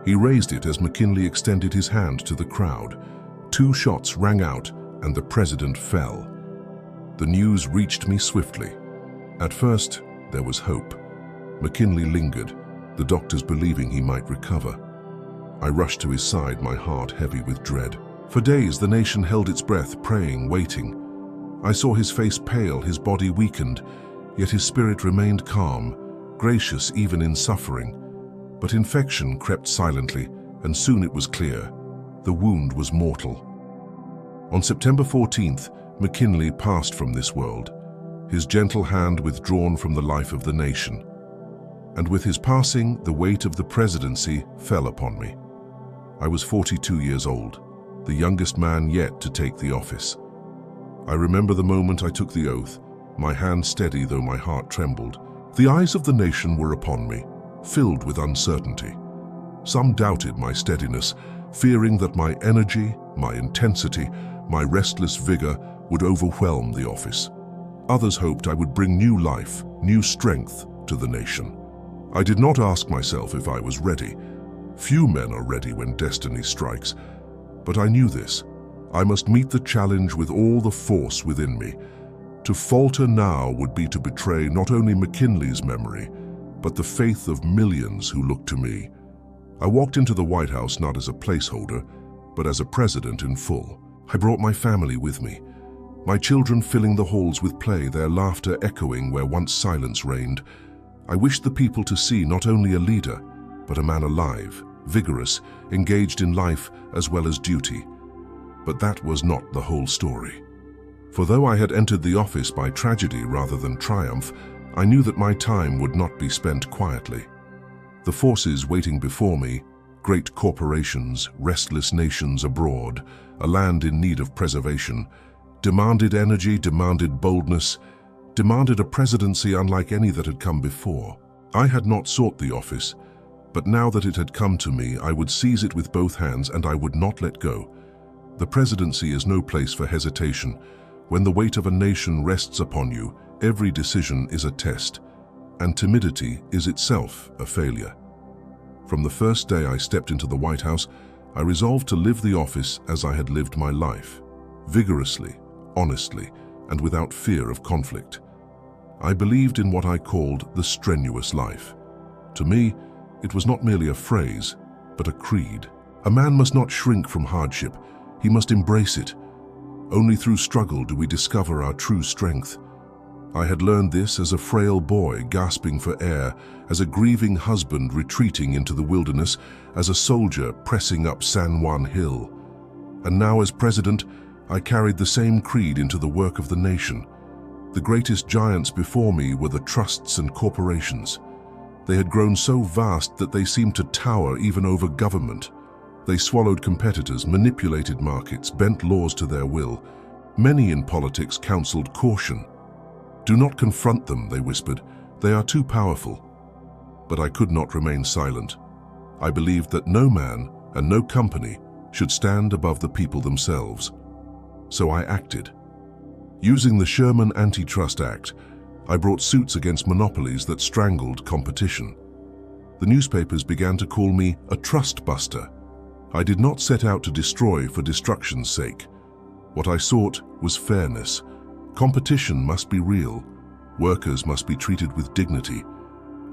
He raised it as McKinley extended his hand to the crowd. 2 shots rang out, and the president fell. The news reached me swiftly. At first, there was hope. McKinley lingered, the doctors believing he might recover. I rushed to his side, my heart heavy with dread. For days, the nation held its breath, praying, waiting. I saw his face pale, his body weakened, yet his spirit remained calm, gracious even in suffering. But infection crept silently, and soon it was clear. The wound was mortal. On September 14th, McKinley passed from this world, his gentle hand withdrawn from the life of the nation. And with his passing, the weight of the presidency fell upon me. I was 42 years old, the youngest man yet to take the office. I remember the moment I took the oath, my hand steady though my heart trembled. The eyes of the nation were upon me, filled with uncertainty. Some doubted my steadiness, fearing that my energy, my intensity, my restless vigor would overwhelm the office. Others hoped I would bring new life, new strength to the nation. I did not ask myself if I was ready. Few men are ready when destiny strikes, but I knew this. I must meet the challenge with all the force within me. To falter now would be to betray not only McKinley's memory, but the faith of millions who look to me. I walked into the White House not as a placeholder, but as a president in full. I brought my family with me, my children filling the halls with play, their laughter echoing where once silence reigned. I wished the people to see not only a leader, but a man alive, vigorous, engaged in life as well as duty. But that was not the whole story. For though I had entered the office by tragedy rather than triumph, I knew that my time would not be spent quietly. The forces waiting before me, great corporations, restless nations abroad, a land in need of preservation, demanded energy, demanded boldness, demanded a presidency unlike any that had come before. I had not sought the office, but now that it had come to me, I would seize it with both hands and I would not let go. The presidency is no place for hesitation. When the weight of a nation rests upon you, every decision is a test, and timidity is itself a failure. From the first day I stepped into the White House, I resolved to live the office as I had lived my life, vigorously, honestly, and without fear of conflict. I believed in what I called the strenuous life. To me, it was not merely a phrase, but a creed. A man must not shrink from hardship, he must embrace it. Only through struggle do we discover our true strength. I had learned this as a frail boy gasping for air, as a grieving husband retreating into the wilderness, as a soldier pressing up San Juan Hill. And now as president, I carried the same creed into the work of the nation. The greatest giants before me were the trusts and corporations. They had grown so vast that they seemed to tower even over government. They swallowed competitors, manipulated markets, bent laws to their will. Many in politics counseled caution. "Do not confront them," they whispered. "They are too powerful." But I could not remain silent. I believed that no man and no company should stand above the people themselves. So I acted. Using the Sherman Antitrust Act, I brought suits against monopolies that strangled competition. The newspapers began to call me a trust buster. I did not set out to destroy for destruction's sake. What I sought was fairness. Competition must be real. Workers must be treated with dignity.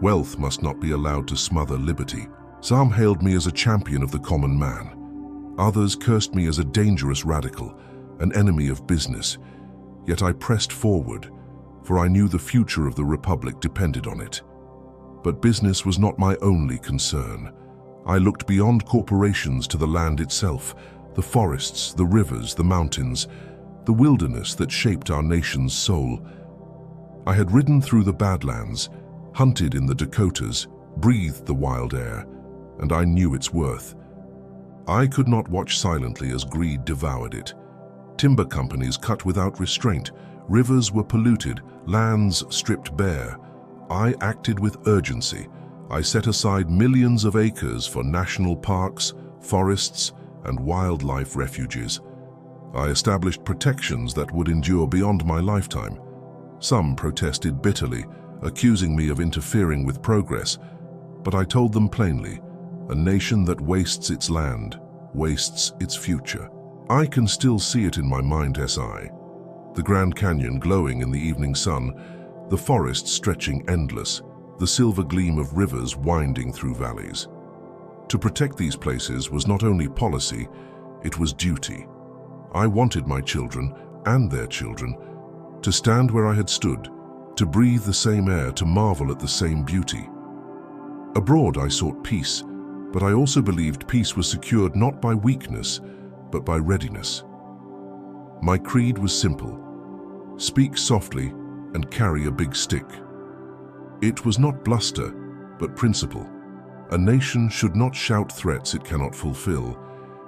Wealth must not be allowed to smother liberty. Some hailed me as a champion of the common man. Others cursed me as a dangerous radical, an enemy of business. Yet I pressed forward, for I knew the future of the Republic depended on it. But business was not my only concern. I looked beyond corporations to the land itself, the forests, the rivers, the mountains, the wilderness that shaped our nation's soul. I had ridden through the Badlands, hunted in the Dakotas, breathed the wild air, and I knew its worth. I could not watch silently as greed devoured it. Timber companies cut without restraint, rivers were polluted, lands stripped bare. I acted with urgency. I set aside millions of acres for national parks, forests, and wildlife refuges. I established protections that would endure beyond my lifetime. Some protested bitterly, accusing me of interfering with progress, but I told them plainly, a nation that wastes its land, wastes its future. I can still see it in my mind's eye. The Grand Canyon glowing in the evening sun, the forests stretching endless, the silver gleam of rivers winding through valleys. To protect these places was not only policy, it was duty. I wanted my children, and their children, to stand where I had stood, to breathe the same air, to marvel at the same beauty. Abroad I sought peace, but I also believed peace was secured not by weakness, but by readiness. My creed was simple: speak softly and carry a big stick. It was not bluster, but principle. A nation should not shout threats it cannot fulfill.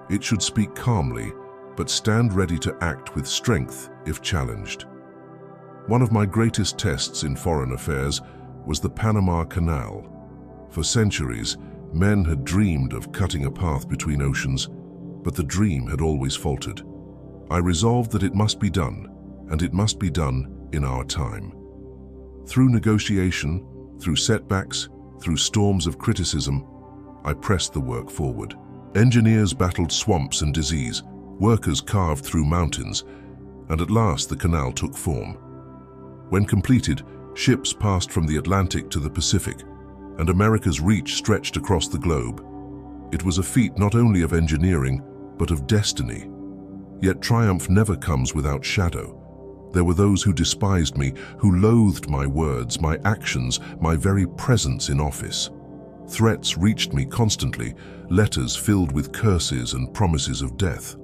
It should speak calmly, but stand ready to act with strength if challenged. One of my greatest tests in foreign affairs was the Panama Canal. For centuries, men had dreamed of cutting a path between oceans, but the dream had always faltered. I resolved that it must be done, and it must be done in our time. Through negotiation, through setbacks, through storms of criticism, I pressed the work forward. Engineers battled swamps and disease, workers carved through mountains, and at last the canal took form. When completed, ships passed from the Atlantic to the Pacific, and America's reach stretched across the globe. It was a feat not only of engineering, but of destiny. Yet triumph never comes without shadow. There were those who despised me, who loathed my words, my actions, my very presence in office. Threats reached me constantly, letters filled with curses and promises of death.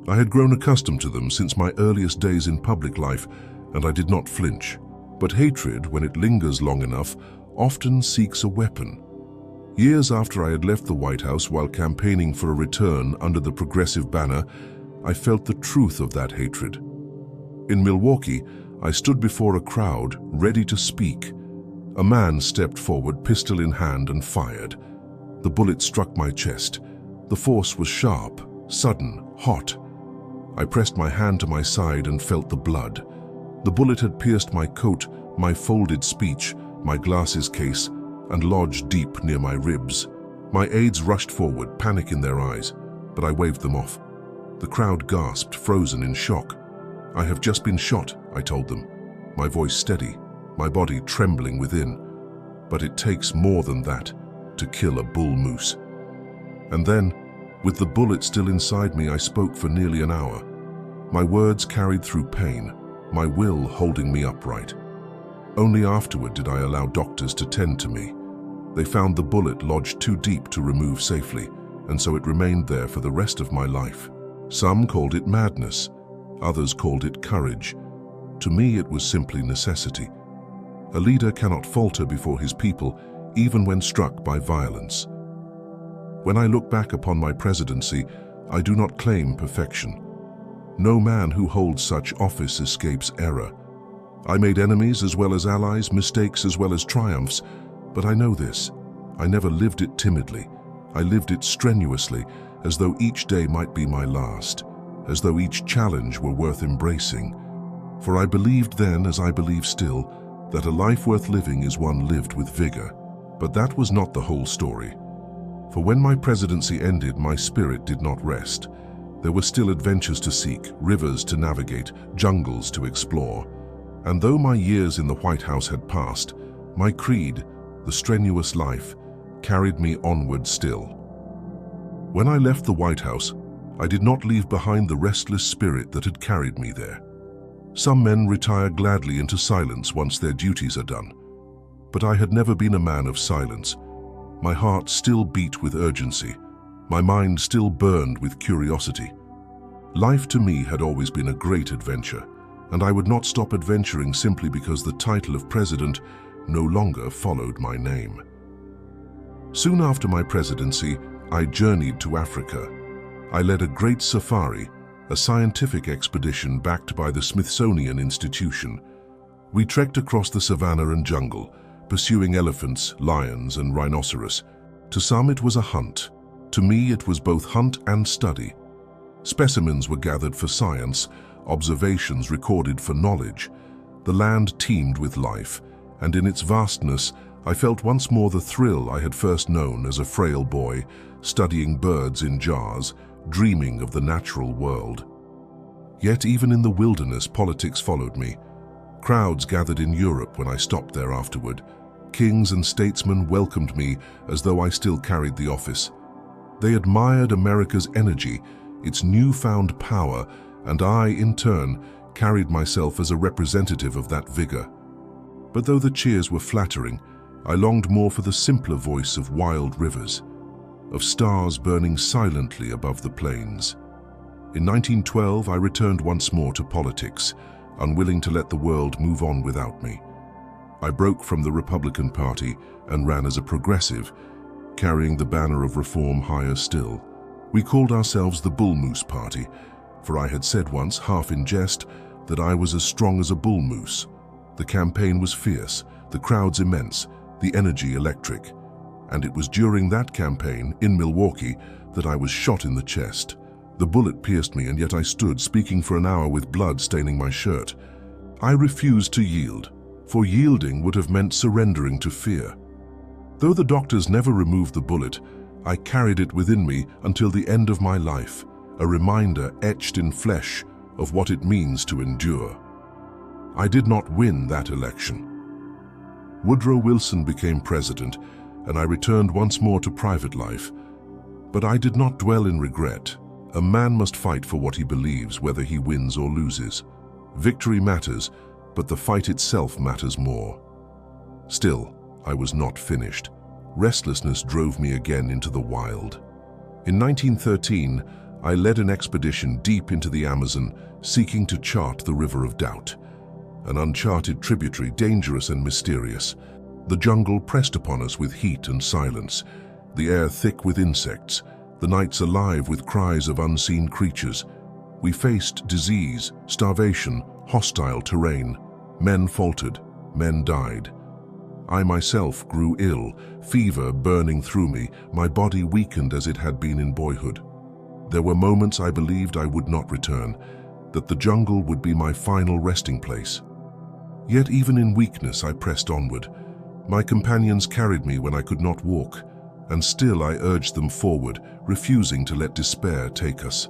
I had grown accustomed to them since my earliest days in public life, and I did not flinch. But hatred, when it lingers long enough, often seeks a weapon. Years after I had left the White House while campaigning for a return under the progressive banner, I felt the truth of that hatred. In Milwaukee, I stood before a crowd, ready to speak. A man stepped forward, pistol in hand, and fired. The bullet struck my chest. The force was sharp, sudden, hot. I pressed my hand to my side and felt the blood. The bullet had pierced my coat, my folded speech, my glasses case, and lodged deep near my ribs. My aides rushed forward, panic in their eyes, but I waved them off. The crowd gasped, frozen in shock. "I have just been shot," I told them, my voice steady, my body trembling within. But it takes more than that to kill a bull moose. And then, with the bullet still inside me, I spoke for nearly an hour. My words carried through pain, my will holding me upright. Only afterward did I allow doctors to tend to me. They found the bullet lodged too deep to remove safely, and so it remained there for the rest of my life. Some called it madness, others called it courage. To me, it was simply necessity. A leader cannot falter before his people, even when struck by violence. When I look back upon my presidency, I do not claim perfection. No man who holds such office escapes error. I made enemies as well as allies, mistakes as well as triumphs, but I know this. I never lived it timidly. I lived it strenuously, as though each day might be my last, as though each challenge were worth embracing. For I believed then, as I believe still, that a life worth living is one lived with vigor. But that was not the whole story. For when my presidency ended, my spirit did not rest. There were still adventures to seek, rivers to navigate, jungles to explore. And though my years in the White House had passed, my creed, the strenuous life, carried me onward still. When I left the White House, I did not leave behind the restless spirit that had carried me there. Some men retire gladly into silence once their duties are done. But I had never been a man of silence. My heart still beat with urgency. My mind still burned with curiosity. Life to me had always been a great adventure, and I would not stop adventuring simply because the title of president no longer followed my name. Soon after my presidency, I journeyed to Africa. I led a great safari, a scientific expedition backed by the Smithsonian Institution. We trekked across the savannah and jungle, pursuing elephants, lions, and rhinoceros. To some it was a hunt. To me it was both hunt and study. Specimens were gathered for science, observations recorded for knowledge. The land teemed with life, and in its vastness I felt once more the thrill I had first known as a frail boy, studying birds in jars, dreaming of the natural world. Yet even in the wilderness, politics followed me. Crowds gathered in Europe when I stopped there afterward. Kings and statesmen welcomed me as though I still carried the office. They admired America's energy, its newfound power, and I, in turn, carried myself as a representative of that vigor. But though the cheers were flattering, I longed more for the simpler voice of wild rivers, of stars burning silently above the plains. In 1912, I returned once more to politics, unwilling to let the world move on without me. I broke from the Republican Party and ran as a progressive, carrying the banner of reform higher still. We called ourselves the Bull Moose Party, for I had said once, half in jest, that I was as strong as a bull moose. The campaign was fierce, the crowds immense, the energy electric. And it was during that campaign, in Milwaukee, that I was shot in the chest. The bullet pierced me, and yet I stood, speaking for an hour with blood staining my shirt. I refused to yield, for yielding would have meant surrendering to fear. Though the doctors never removed the bullet, I carried it within me until the end of my life, a reminder etched in flesh of what it means to endure. I did not win that election. Woodrow Wilson became president, and I returned once more to private life. But I did not dwell in regret. A man must fight for what he believes, whether he wins or loses. Victory matters, but the fight itself matters more. Still, I was not finished. Restlessness drove me again into the wild. In 1913, I led an expedition deep into the Amazon, seeking to chart the River of Doubt. An uncharted tributary, dangerous and mysterious. The jungle pressed upon us with heat and silence, the air thick with insects, the nights alive with cries of unseen creatures. We faced disease, starvation, hostile terrain. Men faltered, men died. I myself grew ill, fever burning through me, my body weakened as it had been in boyhood. There were moments I believed I would not return, that the jungle would be my final resting place. Yet even in weakness I pressed onward. My companions carried me when I could not walk, and still I urged them forward, refusing to let despair take us.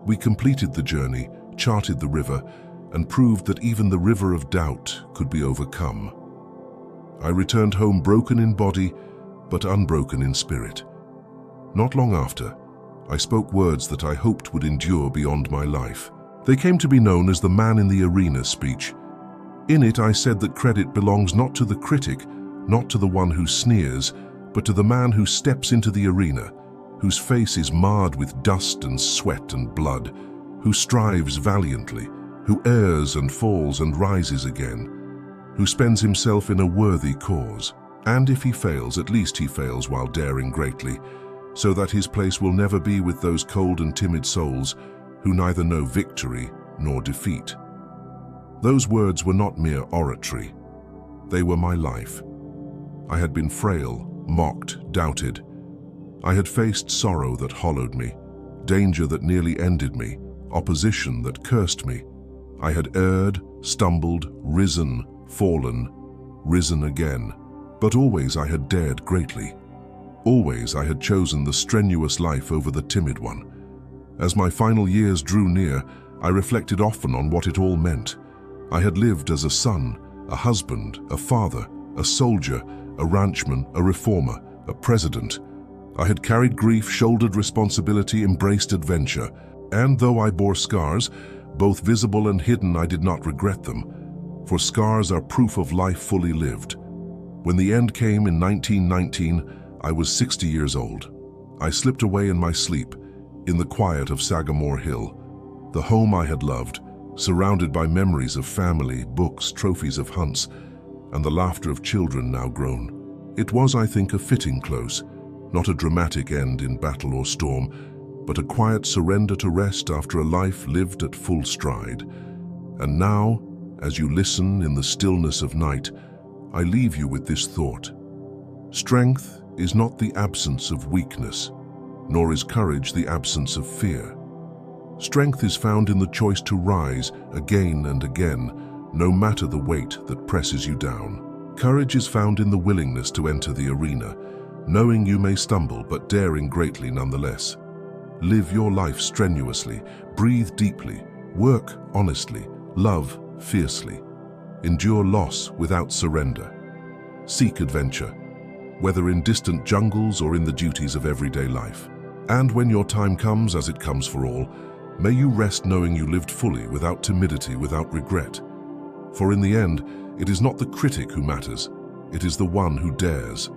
We completed the journey, charted the river, and proved that even the river of doubt could be overcome. I returned home broken in body, but unbroken in spirit. Not long after, I spoke words that I hoped would endure beyond my life. They came to be known as the Man in the Arena speech. In it, I said that credit belongs not to the critic, not to the one who sneers, but to the man who steps into the arena, whose face is marred with dust and sweat and blood, who strives valiantly, who errs and falls and rises again, who spends himself in a worthy cause. And if he fails, at least he fails while daring greatly, so that his place will never be with those cold and timid souls who neither know victory nor defeat. Those words were not mere oratory. They were my life. I had been frail, mocked, doubted. I had faced sorrow that hollowed me, danger that nearly ended me, opposition that cursed me. I had erred, stumbled, risen, fallen, risen again. But always I had dared greatly. Always I had chosen the strenuous life over the timid one. As my final years drew near, I reflected often on what it all meant. I had lived as a son, a husband, a father, a soldier, a ranchman, a reformer, a president. I had carried grief, shouldered responsibility, embraced adventure. And though I bore scars, both visible and hidden, I did not regret them. For scars are proof of life fully lived. When the end came in 1919, I was 60 years old. I slipped away in my sleep, in the quiet of San Hill, the home I had loved, surrounded by memories of family, books, trophies of hunts, and the laughter of children now grown. It was, I think, a fitting close, not a dramatic end in battle or storm, but a quiet surrender to rest after a life lived at full stride. And now, as you listen in the stillness of night, I leave you with this thought. Strength is not the absence of weakness, nor is courage the absence of fear. Strength is found in the choice to rise again and again, no matter the weight that presses you down. Courage is found in the willingness to enter the arena, knowing you may stumble but daring greatly nonetheless. Live your life strenuously, breathe deeply, work honestly, love fiercely. Endure loss without surrender. Seek adventure, whether in distant jungles or in the duties of everyday life. And when your time comes, as it comes for all, may you rest knowing you lived fully, without timidity, without regret. For in the end, it is not the critic who matters, it is the one who dares.